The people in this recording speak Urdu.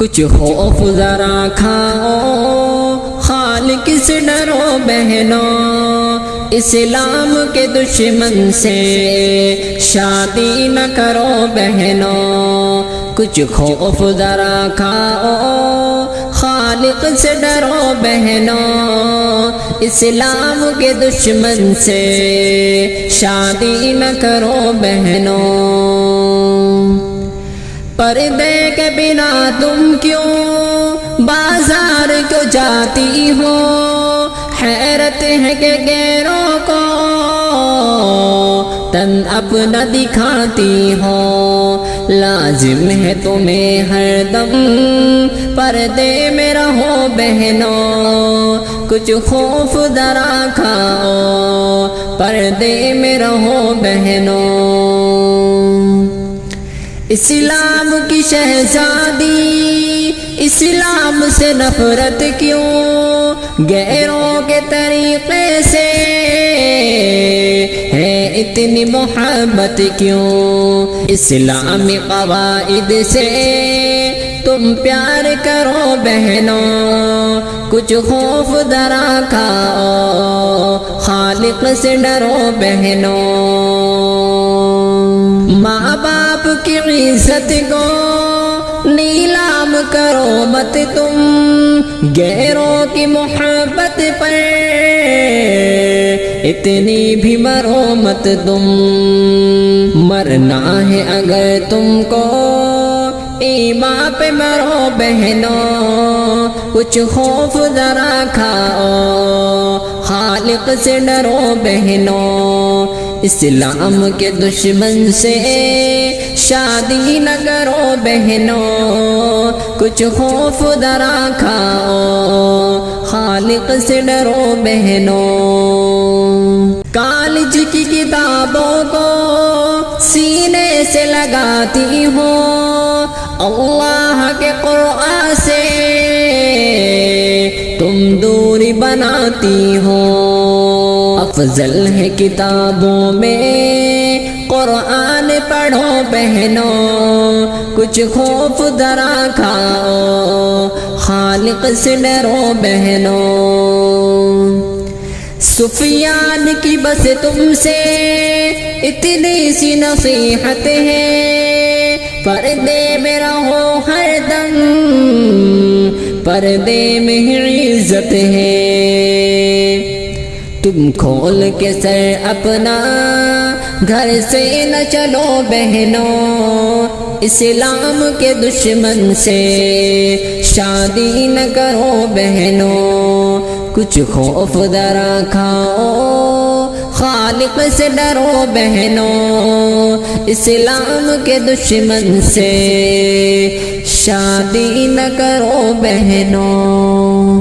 کچھ خوف ذرا کھاؤ، خالق سے ڈرو بہنوں، اسلام کے دشمن سے شادی نہ کرو بہنوں۔ کچھ خوف ذرا کھاؤ، خالق سے ڈرو بہنوں، اسلام کے دشمن سے شادی نہ کرو بہنوں۔ پردے کے بنا تم کیوں بازار کو جاتی ہو، حیرت ہے کہ غیروں کو تن اپنا دکھاتی ہو۔ لازم ہے تمہیں ہر دم پردے میں رہو بہنوں، کچھ خوف ذرا کھاؤ، پردے میں رہو بہنوں۔ اسلام کی شہزادی اسلام سے نفرت کیوں، غیروں کے طریقے سے ہے اتنی محبت کیوں، اسلامی قواعد سے تم پیار کرو بہنوں، کچھ خوف ذرا کھاؤ، خالق سے ڈرو بہنوں۔ ماں باپ کی عزت کو نیلام کرو مت تم، غیروں کی محبت پر اتنی بھی مرو مت تم۔ مرنا ہے اگر تم کو ایمان پہ مرو بہنوں، کچھ خوف ذرا کھاؤ، خالق سے ڈرو بہنوں، اسلام کے دشمن سے شادی نہ کرو بہنوں، کچھ خوف ذرا کھاؤ، خالق سے ڈرو بہنوں۔ کالج کی کتابوں کو سینے سے لگاتی ہو، اللہ کے قرآن سے تم دوری بناتی ہو۔ افضل ہے کتابوں میں قرآن پڑھو بہنوں، کچھ خوف ذرا کھاؤ، خالق سے ڈرو بہنوں۔ سفیان کی بس تم سے اتنی سی نصیحت ہے، پردے میں رہو ہر دم، پردے میں ہی عزت ہے۔ تم کھول کے سر اپنا گھر سے نہ چلو بہنوں، اسلام کے دشمن سے شادی نہ کرو بہنوں، کچھ خوف ذرا کھاؤ، خالق سے ڈرو بہنوں، اسلام کے دشمن سے شادی نہ کرو بہنوں۔